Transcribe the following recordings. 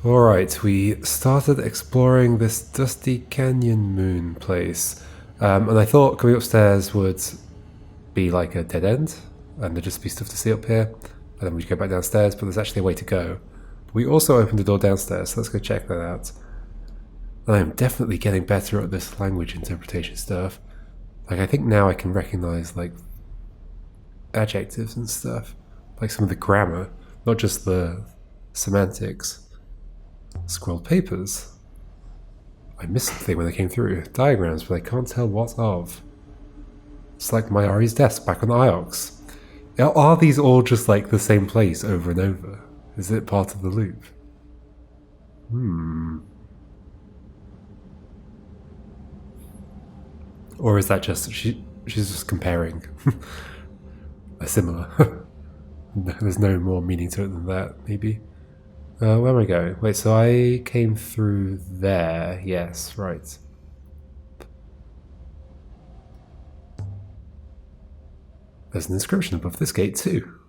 Alright, we started exploring this dusty canyon moon place. And I thought coming upstairs would be like a dead end, and there'd just be stuff to see up here, and then we'd go back downstairs, but there's actually a way to go. We also opened the door downstairs, so let's go check that out. I am definitely getting better at this language interpretation stuff. Like, I think now I can recognize, like, adjectives and stuff. Like some of the grammar, not just the semantics. Scrolled papers. I missed something when they came through. Diagrams, but I can't tell what of. It's like my Ari's desk back on Iox. Are these all just like the same place over and over? Is it part of the loop? Or is that just she's just comparing a similar? There's no more meaning to it than that, maybe. Where am I going? Wait, so I came through there. Yes, right. There's an inscription above this gate too.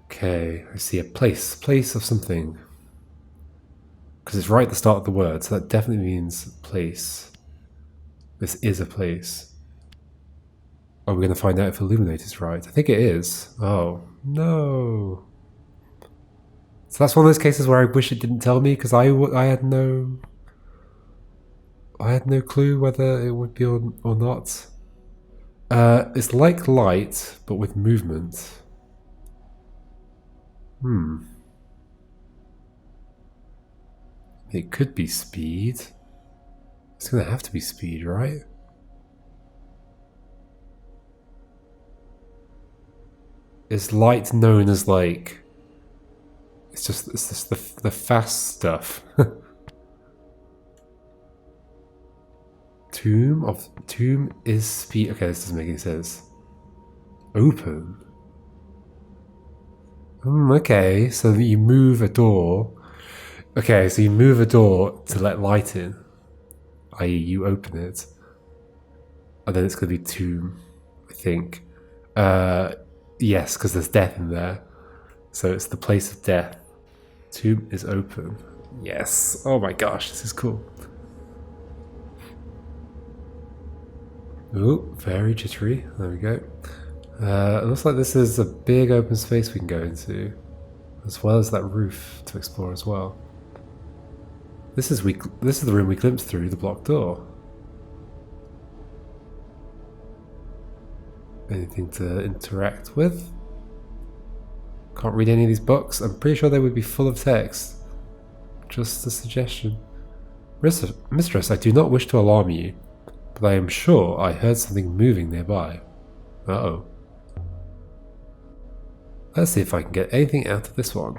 Okay, I see a place. Place of something. Because it's right at the start of the word, so that definitely means place. This is a place. Are we going to find out if Illuminate is right? I think it is. Oh, no. So that's one of those cases where I wish it didn't tell me, because I had no clue whether it would be or not. It's like light, but with movement. It could be speed. It's gonna have to be speed, right? Is light known as like... It's just the fast stuff. Tomb is speed. Okay, this doesn't make any sense. Open. Okay, so you move a door. Okay, so you move a door to let light in, i.e., you open it, and then it's going to be tomb, I think. Yes, because there's death in there, so it's the place of death. Tomb is open. Yes. Oh my gosh, this is cool. Oh, very jittery. There we go. It looks like this is a big open space we can go into, as well as that roof to explore as well. This is the room we glimpsed through the blocked door. Anything to interact with? Can't read any of these books. I'm pretty sure they would be full of text. Just a suggestion. Mistress, I do not wish to alarm you, but I am sure I heard something moving nearby. Uh-oh. Let's see if I can get anything out of this one.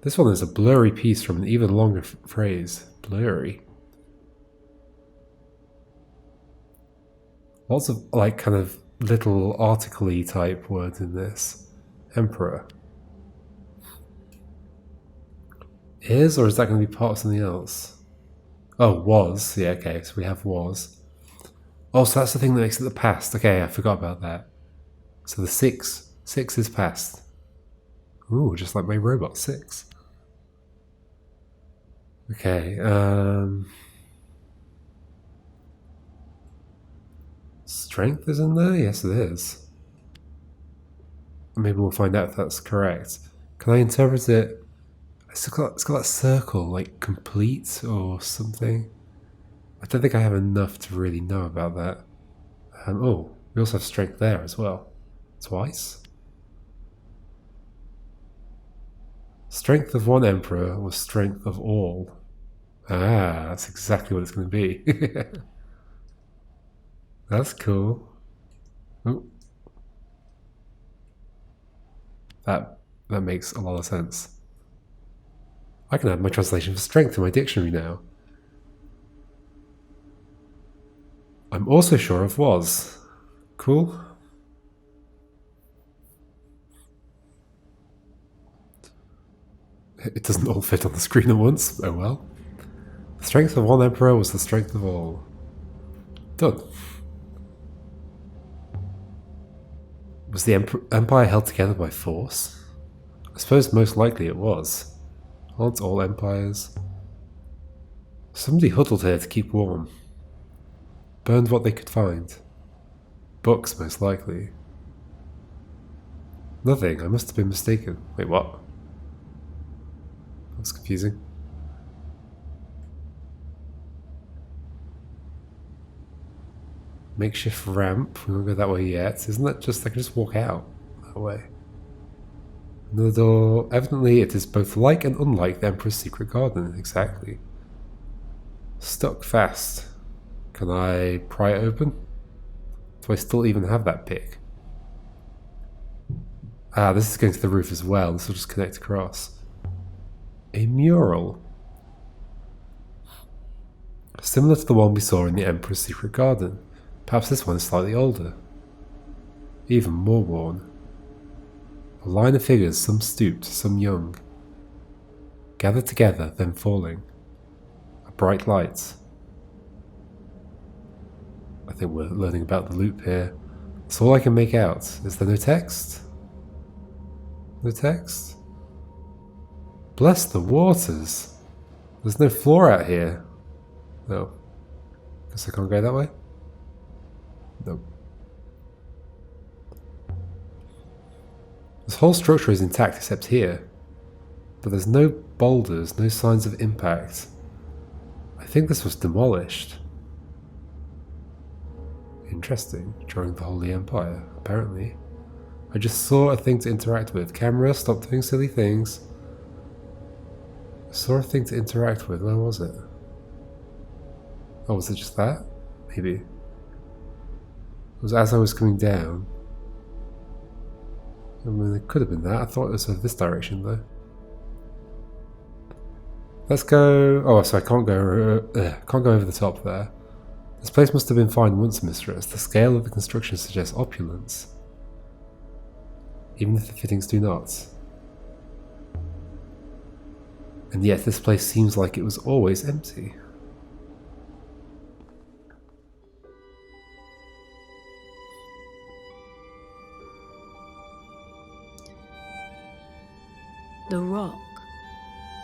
This one is a blurry piece from an even longer phrase. Blurry. Lots of, like, kind of little article-y type words in this. Emperor. Is, or is that going to be part of something else? Oh, was. Yeah, okay, so we have was. Oh, so that's the thing that makes it the past. Okay, I forgot about that. So the 6 is past. Ooh, just like my robot 6. Okay, strength is in there? Yes, it is. Maybe we'll find out if that's correct. Can I interpret it? It's got that circle, like complete or something. I don't think I have enough to really know about that. Oh, we also have strength there as well. Twice? Strength of one emperor was strength of all. Ah, that's exactly what it's going to be. That's cool. Oh. That makes a lot of sense. I can add my translation for strength to my dictionary now. I'm also sure of was. Cool. It doesn't all fit on the screen at once. Oh well. The strength of one emperor was the strength of all. Done. Was the empire held together by force? I suppose most likely it was. Aren't all empires? Somebody huddled here to keep warm. Burned what they could find. Books, most likely. Nothing, I must have been mistaken. Wait, what? That's confusing. Makeshift ramp. We won't go that way yet. Isn't that just... I can just walk out that way. Another door. Evidently it is both like and unlike the Emperor's secret garden. Exactly. Stuck fast. Can I pry it open? Do I still even have that pick? Ah, this is going to the roof as well. This will just connect across. A mural. Similar to the one we saw in the Emperor's secret garden. Perhaps this one is slightly older. Even more worn. A line of figures, some stooped, some young. Gathered together, then falling. A bright light. I think we're learning about the loop here. That's all I can make out. Is there no text? No text? Bless the waters! There's no floor out here. No. Guess I can't go that way? No. This whole structure is intact except here. But there's no boulders, no signs of impact. I think this was demolished. Interesting. During the Holy Empire, apparently. I just saw a thing to interact with. Camera, stop doing silly things. I saw a thing to interact with. Where was it? Oh, was it just that? Maybe. It was as I was coming down. I mean, it could have been that. I thought it was this direction, though. Let's go... Oh, so I can't go over the top there. This place must have been fine once, mistress. The scale of the construction suggests opulence. Even if the fittings do not. And yet this place seems like it was always empty. The rock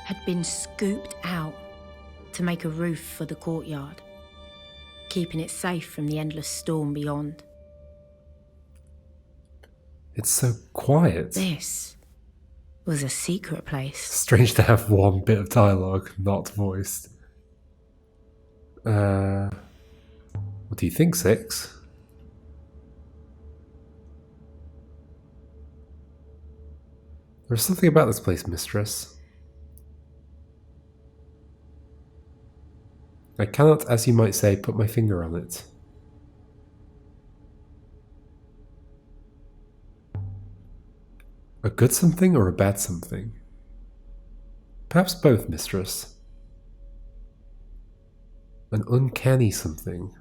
had been scooped out to make a roof for the courtyard, keeping it safe from the endless storm beyond. It's so quiet. This was a secret place. Strange to have one bit of dialogue not voiced. What do you think, Six? There's something about this place, mistress. I cannot, as you might say, put my finger on it. A good something or a bad something? Perhaps both, mistress. An uncanny something.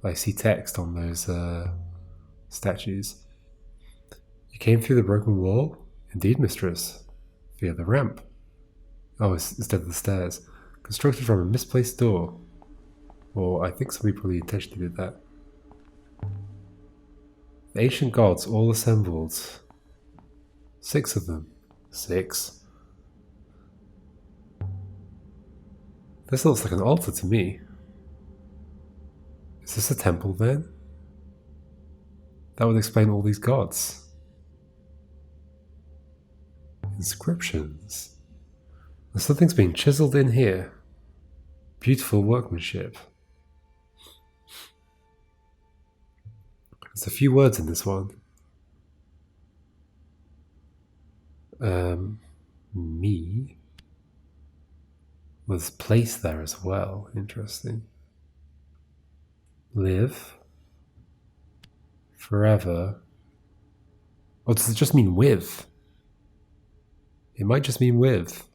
I see text on those statues. You came through the broken wall? Indeed, mistress. Via the ramp. Oh, instead of the stairs. Constructed from a misplaced door. Or I think somebody probably intentionally did that. The ancient gods all assembled. 6 of them. 6. This looks like an altar to me. Is this a temple then? That would explain all these gods. Inscriptions. Something's being chiseled in here. Beautiful workmanship. There's a few words in this one. Me was placed there as well. Interesting. Live forever. Or does it just mean with? It might just mean with.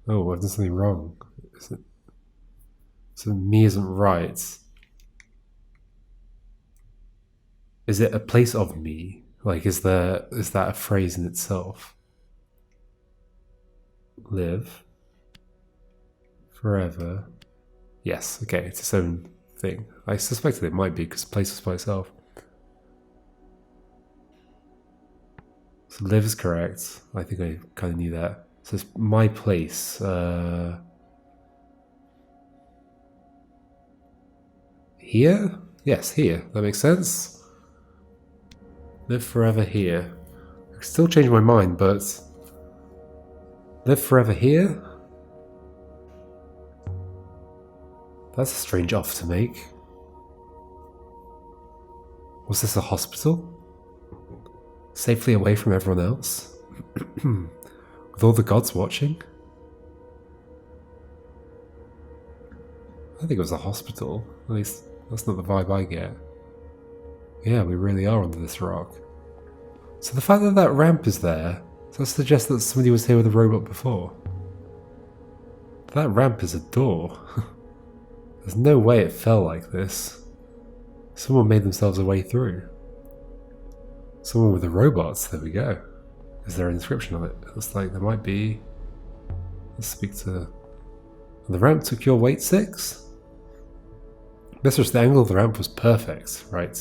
Oh, I've done something wrong. Is it? So me isn't right. Is it a place of me? Like, is that a phrase in itself? Live forever. Yes, okay, it's its own thing. I suspected it might be because the place was by itself. So live is correct. I think I kind of knew that. So it's my place. Here? Yes, here. That makes sense. Live forever here. I can still change my mind, but live forever here? That's a strange offer to make. Was this a hospital? Safely away from everyone else? With all the gods watching? I think it was a hospital. At least that's not the vibe I get. Yeah, we really are under this rock. So the fact that that ramp is there, does that suggest that somebody was here with a robot before? That ramp is a door. There's no way it fell like this. Someone made themselves a way through. Someone with the robots, there we go. Is there an inscription on it? It looks like there might be. Let's speak to... And the ramp took your weight 6? Mistress, the angle of the ramp was perfect, right?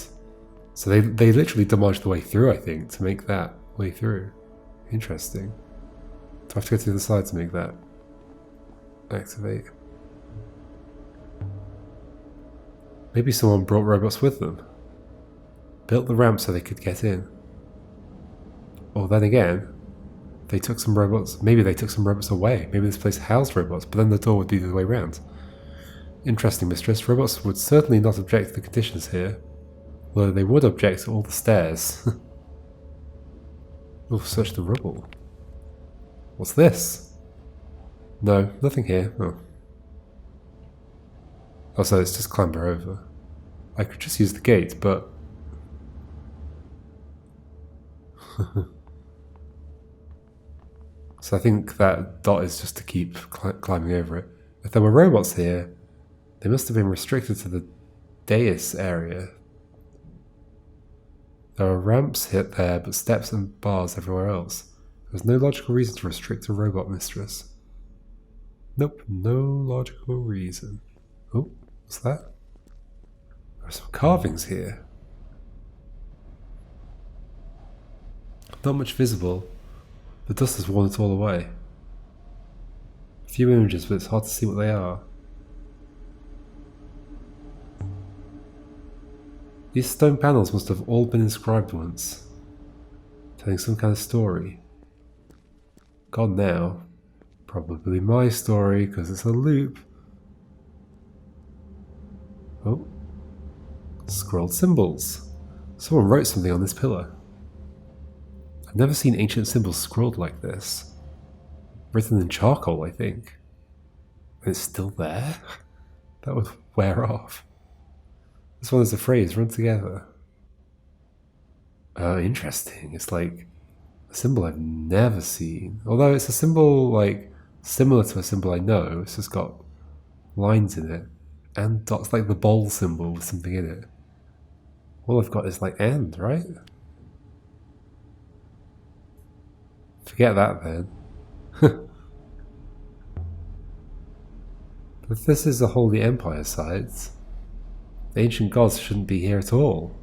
So they literally demolished the way through, I think, to make that way through. Interesting. Do I have to go to the other side to make that activate? Maybe someone brought robots with them. Built the ramp so they could get in. Or then again, they took some robots. Maybe they took some robots away. Maybe this place housed robots, but then the door would be the other way around. Interesting, Mistress. Robots would certainly not object to the conditions here. Although they would object to all the stairs. We'll search the rubble. What's this? No, nothing here. Oh, so it's just clamber over. I could just use the gate, but... So I think that dot is just to keep climbing over it. If there were robots here, they must have been restricted to the dais area. There are ramps hit there, but steps and bars everywhere else. There's no logical reason to restrict a robot, Mistress. Nope, no logical reason. Oh, what's that? There are some carvings here. Not much visible. The dust has worn it all away. A few images, but it's hard to see what they are. These stone panels must have all been inscribed once, telling some kind of story. Gone now. Probably my story, because it's a loop. Oh. Scrolled symbols. Someone wrote something on this pillar. I've never seen ancient symbols scrolled like this. Written in charcoal, I think. And it's still there? That would wear off. This one is a phrase, run together. Interesting. It's like a symbol I've never seen. Although it's a symbol like similar to a symbol I know, it's just got lines in it. And dots, like the bowl symbol with something in it. All I've got is like and, right? Forget that then. But if this is the Holy Empire site, the ancient gods shouldn't be here at all.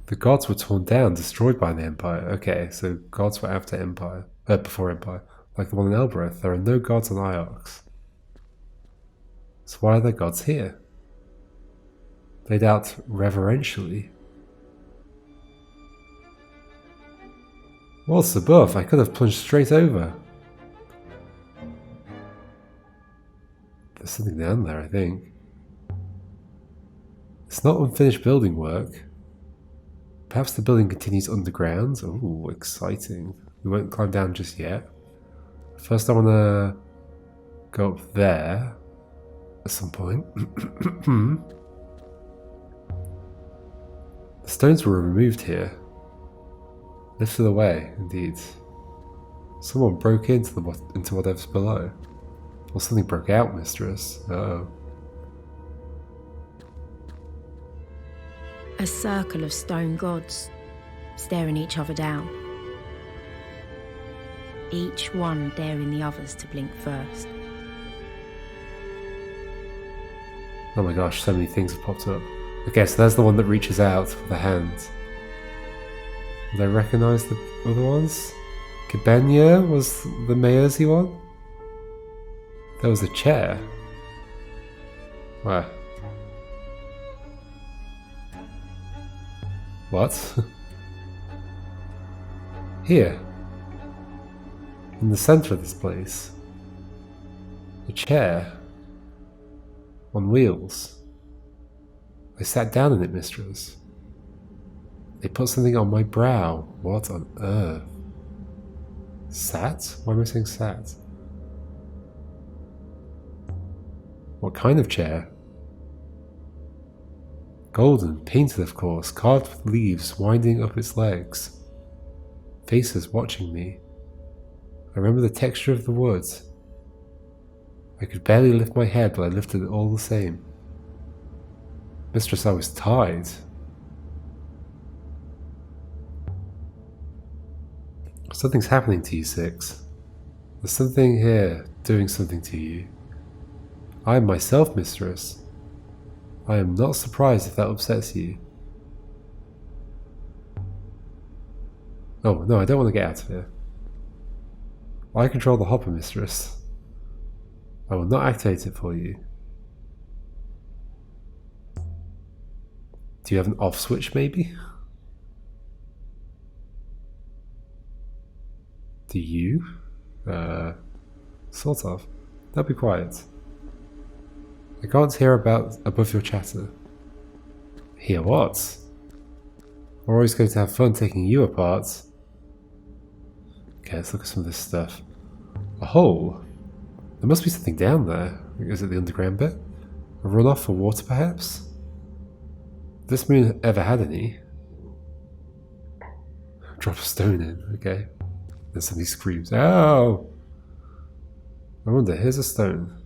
The gods were torn down, destroyed by the Empire. Okay, so gods were after Empire, before Empire. Like the one in Elbereth, there are no gods on Iox. So why are there gods here? Laid out reverentially. What's above? I could have plunged straight over. There's something down there, I think. It's not unfinished building work. Perhaps the building continues underground. Ooh, exciting. We won't climb down just yet. First I want to go up there at some point. The stones were removed here. Lifted away, indeed. Someone broke into whatever's below. Or something broke out, Mistress. Uh-oh. A circle of stone gods, staring each other down. Each one daring the others to blink first. Oh my gosh, so many things have popped up. Okay, so there's the one that reaches out with the hand. Did I recognise the other ones? Kibenya was the Mayosi one? There was a chair. Where? What? Here. In the centre of this place. A chair. On wheels. I sat down in it, mistress. They put something on my brow. What on earth? Sat? Why am I saying sat? What kind of chair? Golden, painted of course, carved with leaves winding up its legs. Faces watching me. I remember the texture of the wood. I could barely lift my head, but I lifted it all the same. Mistress, I was tied. Something's happening to you, Six. There's something here doing something to you. I am myself, mistress. I am not surprised if that upsets you. Oh, no, I don't want to get out of here. I control the hopper, mistress. I will not activate it for you. Do you have an off switch, maybe? Do you? Sort of. Now be quiet. I can't hear above your chatter. Hear what? We're always going to have fun taking you apart. Okay, let's look at some of this stuff. A hole? There must be something down there. Is it the underground bit? A runoff for water, perhaps? If this moon ever had any? Drop a stone in, okay. Then somebody screams, ow! I wonder, here's a stone.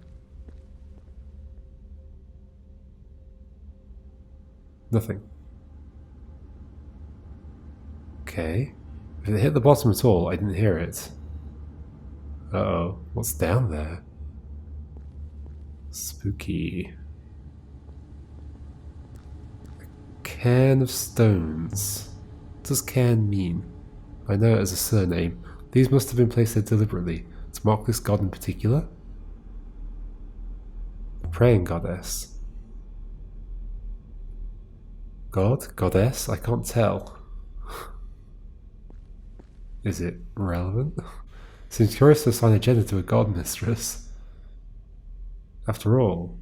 Nothing. Okay. If it hit the bottom at all, I didn't hear it. Uh-oh. What's down there? Spooky. A cairn of stones. What does cairn mean? I know it as a surname. These must have been placed there deliberately, to mock this god in particular? A praying goddess. God? Goddess? I can't tell. Is it relevant? Seems curious to assign a gender to a god mistress. After all,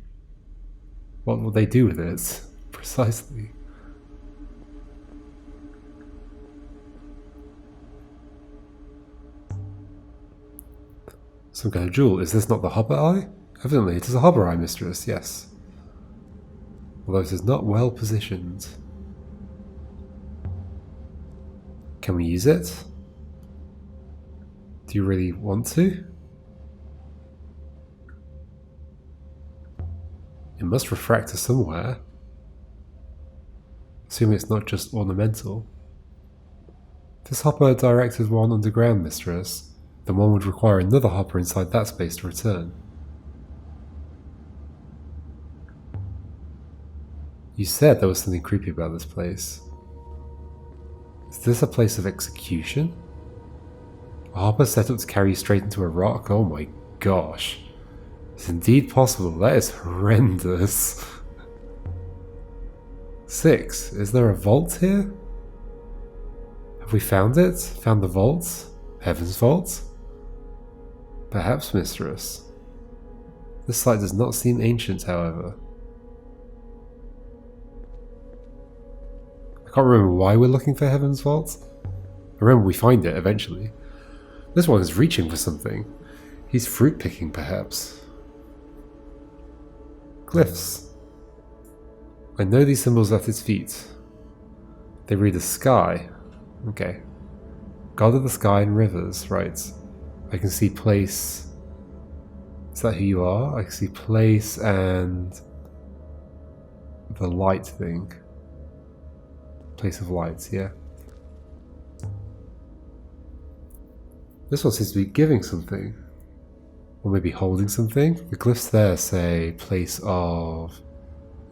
what will they do with it? Precisely. Some kind of jewel. Is this not the hopper eye? Evidently it is a hopper eye, mistress, yes. Although it is not well positioned. Can we use it? Do you really want to? It must refract to somewhere. Assuming it's not just ornamental. This hopper directed one underground, mistress. Then one would require another hopper inside that space to return. You said there was something creepy about this place. Is this a place of execution? A hopper set up to carry you straight into a rock? Oh my gosh. It's indeed possible. That is horrendous. 6. Is there a vault here? Have we found it? Found the vault? Heaven's vault? Perhaps, mistress. This site does not seem ancient, however. I can't remember why we're looking for Heaven's Vault. I remember we find it eventually. This one is reaching for something. He's fruit picking, perhaps. Glyphs. I know these symbols at his feet. They read the sky. Okay. God of the sky and rivers, right. I can see place. Is that who you are? I can see place and the light thing. Place of light, yeah. This one seems to be giving something. Or maybe holding something. The glyphs there say place of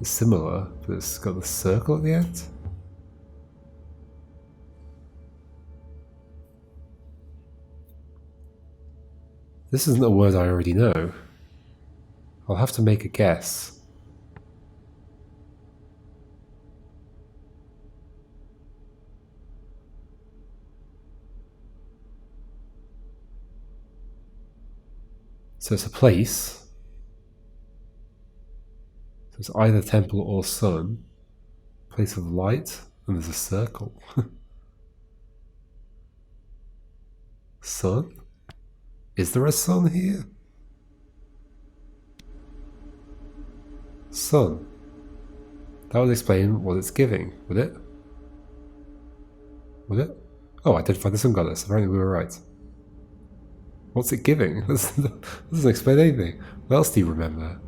It's similar, but it's got the circle at the end. This isn't a word I already know. I'll have to make a guess. So it's a place. So it's either temple or sun. Place of light, and there's a circle. Sun? Is there a sun here? Sun. That would explain what it's giving, would it? Would it? Oh, identify the sun goddess. Apparently we were right. What's it giving? This doesn't explain anything. What else do you remember?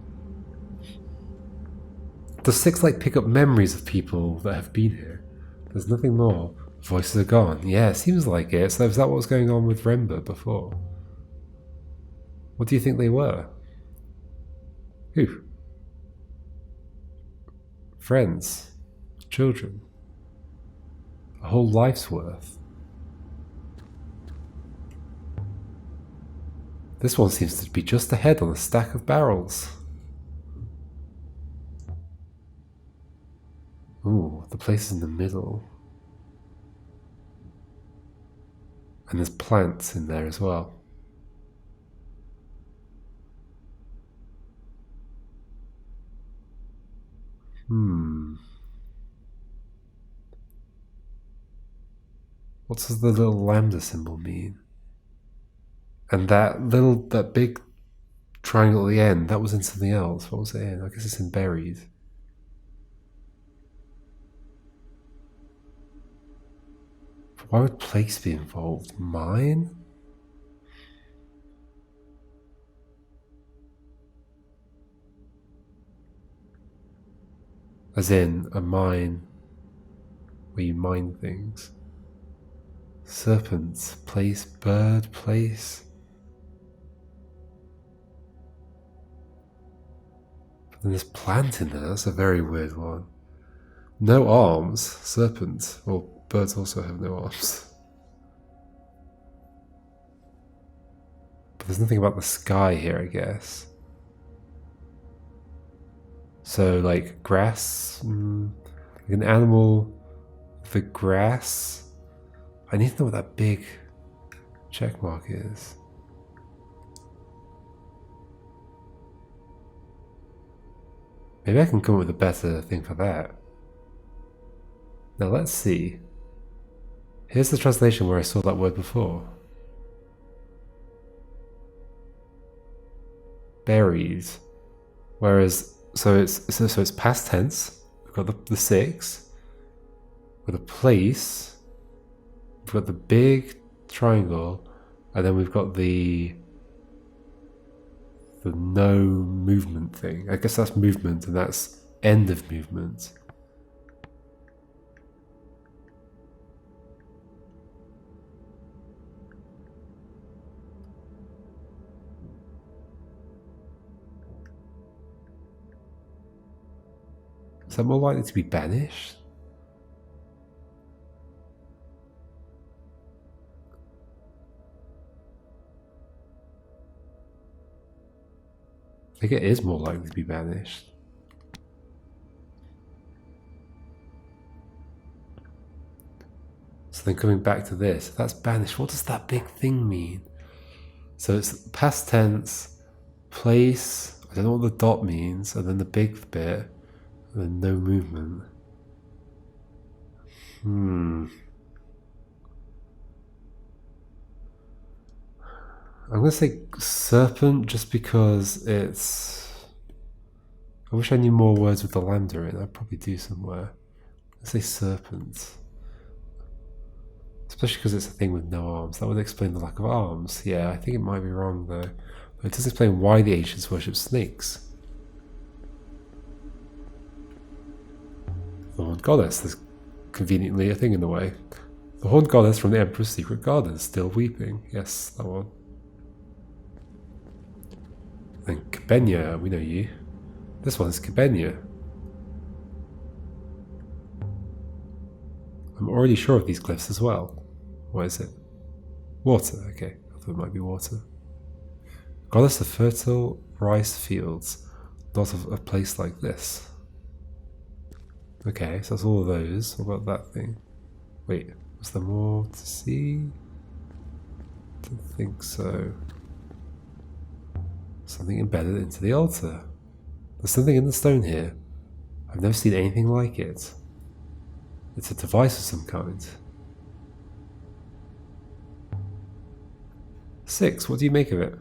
Does 6 like pick up memories of people that have been here? There's nothing more. Voices are gone. Yeah, it seems like it. So is that what was going on with Remba before? What do you think they were? Who? Friends. Children. A whole life's worth. This one seems to be just ahead on a stack of barrels. Ooh, the place is in the middle. And there's plants in there as well. What does the little lambda symbol mean? And that big triangle at the end, that was in something else. What was it in? I guess it's in buried. Why would place be involved? Mine? As in a mine where you mine things. Serpent, place, bird, place. But then there's plant in there, that's a very weird one. No arms, serpent. Well, birds also have no arms. But there's nothing about the sky here, I guess. So, like, grass? Like an animal, the grass? I need to know what that big check mark is. Maybe I can come up with a better thing for that. Now let's see. Here's the translation where I saw that word before. Buried. Whereas, so it's past tense. We've got the 6. With a place. We've got the big triangle, and then we've got the no movement thing. I guess that's movement, and that's end of movement. Is that more likely to be banished? I think it is more likely to be banished. So then coming back to this, if that's banished, what does that big thing mean? So it's past tense, place, I don't know what the dot means, and then the big bit, and then no movement. I'm going to say serpent just because it's... I wish I knew more words with the lambda in. I'd probably do somewhere. Let's say serpent. Especially because it's a thing with no arms. That would explain the lack of arms. Yeah, I think it might be wrong though. But it does explain why the ancients worship snakes. The horned goddess. There's conveniently a thing in the way. The horned goddess from the Emperor's Secret Garden, still weeping. Yes, that one. Then Kibenya, we know you. This one's Kibenya. already sure of these glyphs as well. What is it? Water, okay. I thought it might be water. Goddess of fertile rice fields, not of a place like this. Okay, so that's all of those. What about that thing? Wait, was there more to see? Don't think so. Something embedded into the altar. There's something in the stone here. I've never seen anything like it. It's a device of some kind. 6. What do you make of it?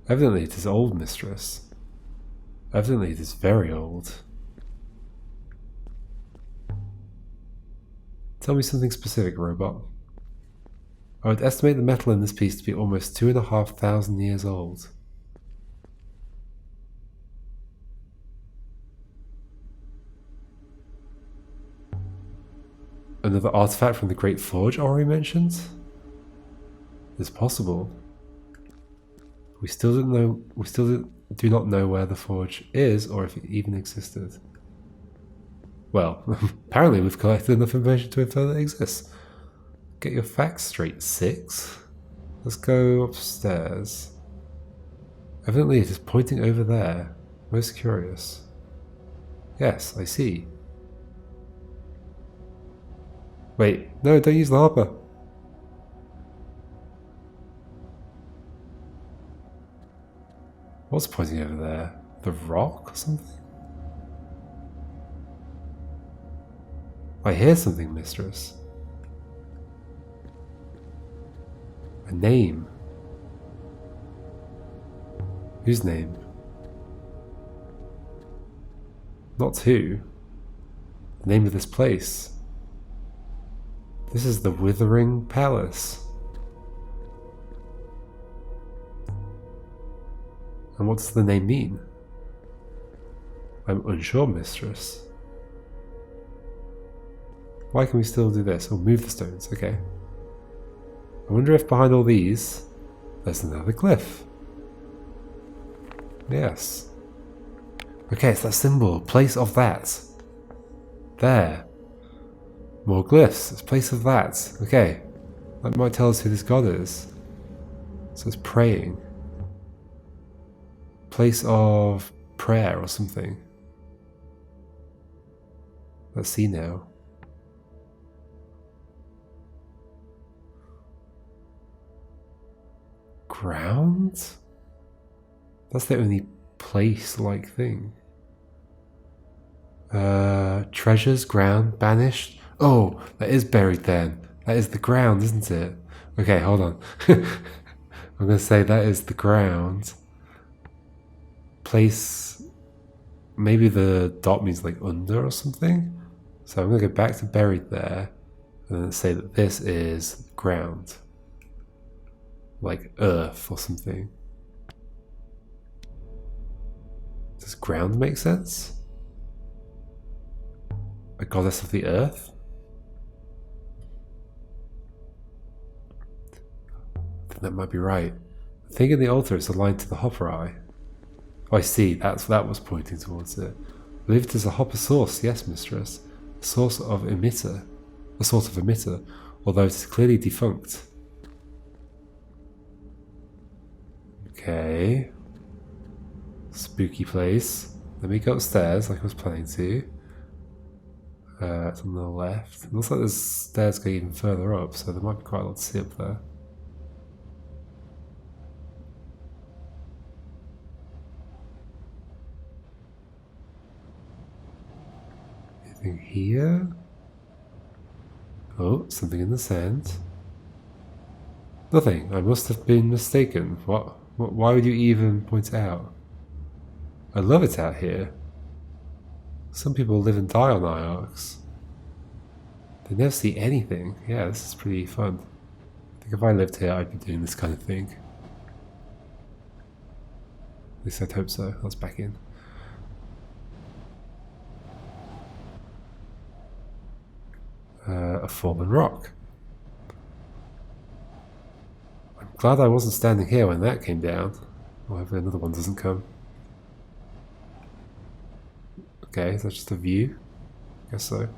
Evidently it is old, mistress. Evidently it is very old. Tell me something specific, robot. I would estimate the metal in this piece to be almost 2,500 years old. Another artifact from the Great Forge Ori mentioned? It's possible. We still do not know where the forge is or if it even existed. Well, apparently we've collected enough information to infer that it exists. Get your facts straight, 6. Let's go upstairs. Evidently it is pointing over there. Most curious. Yes, I see. Wait, no, don't use the hopper. What's pointing over there? The rock or something? I hear something, mistress. A name. Whose name? Not who. The name of this place. This is the Withering Palace. And what does the name mean? I'm unsure, mistress. Why can we still do this? Oh, move the stones, okay. I wonder if behind all these, there's another glyph. Yes. Okay, it's that symbol, place of that. There. More glyphs, it's place of that. Okay. That might tell us who this god is. So it's praying. Place of prayer or something. Let's see now. Ground? That's the only place-like thing. Treasures, ground, banished. Oh, that is buried then. That is the ground, isn't it? Okay, hold on. I'm going to say that is the ground. Place, maybe the dot means like under or something. So I'm going to go back to buried there and then say that this is ground. Like earth or something. Does ground make sense? A goddess of the earth? I think that might be right. The thing in the altar is aligned to the hopper eye. Oh, I see, that was pointing towards it. I believe it is a hopper source, yes, mistress. A source of emitter. A sort of emitter, although it is clearly defunct. Okay. Spooky place. Let me go upstairs like I was planning to. It's on the left. It looks like there's stairs going even further up, so there might be quite a lot to see up there. Anything here? Oh, something in the sand. Nothing. I must have been mistaken. What? Why would you even point it out? I love it out here. Some people live and die on Iox. They never see anything. Yeah, this is pretty fun. I think if I lived here, I'd be doing this kind of thing. At least I'd hope so. Let's back in. A fallen rock. I'm glad I wasn't standing here when that came down. Or hopefully another one doesn't come. Okay, is that just a view? Guess so.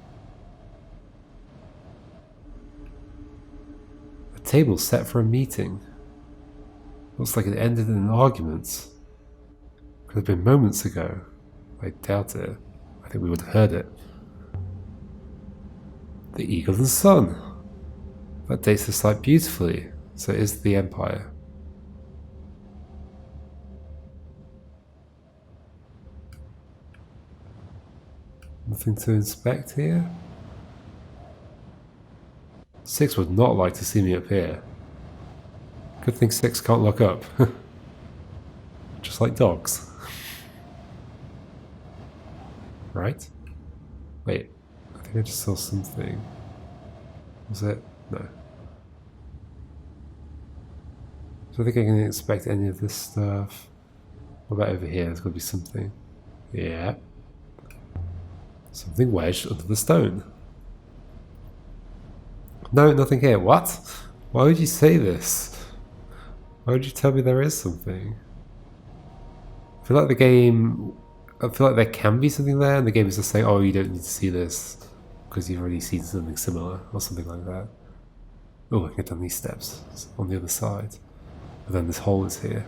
table set for a meeting. Looks like it ended in an argument. Could have been moments ago. I doubt it. I think we would have heard it. The Eagle and Sun. That dates the site beautifully. So it is the Empire. Nothing to inspect here? 6 would not like to see me up here. Good thing 6 can't look up. Just like dogs. Right? Wait, I think I just saw something. Was it? No. So I think I can expect any of this stuff. What about over here? There's got to be something. Yeah. Something wedged under the stone. No, nothing here. What? Why would you say this? Why would you tell me there is something? I feel like the game... I feel like there can be something there, and the game is just saying, oh, you don't need to see this because you've already seen something similar, or something like that. Oh, I can get down these steps. It's on the other side. And then this hole is here.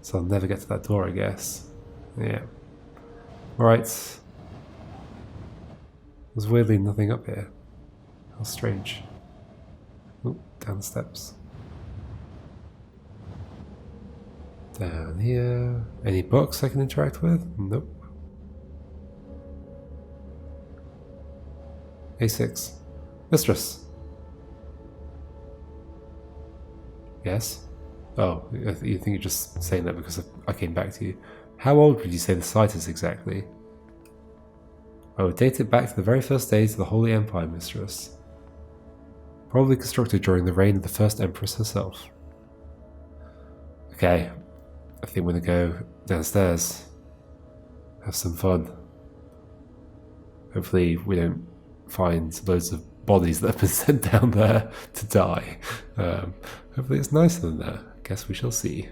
So I'll never get to that door, I guess. Yeah. Alright. There's weirdly nothing up here. How strange. Oh, down the steps. Down here. Any books I can interact with? Nope. A6. Mistress. Yes? Oh, you think you're just saying that because I came back to you. How old would you say the site is exactly? I would date it back to the very first days of the Holy Empire, Mistress. Probably constructed during the reign of the first Empress herself. Okay, I think we're gonna go downstairs. Have some fun. Hopefully we don't find loads of bodies that have been sent down there to die. Hopefully it's nicer than that. Guess we shall see.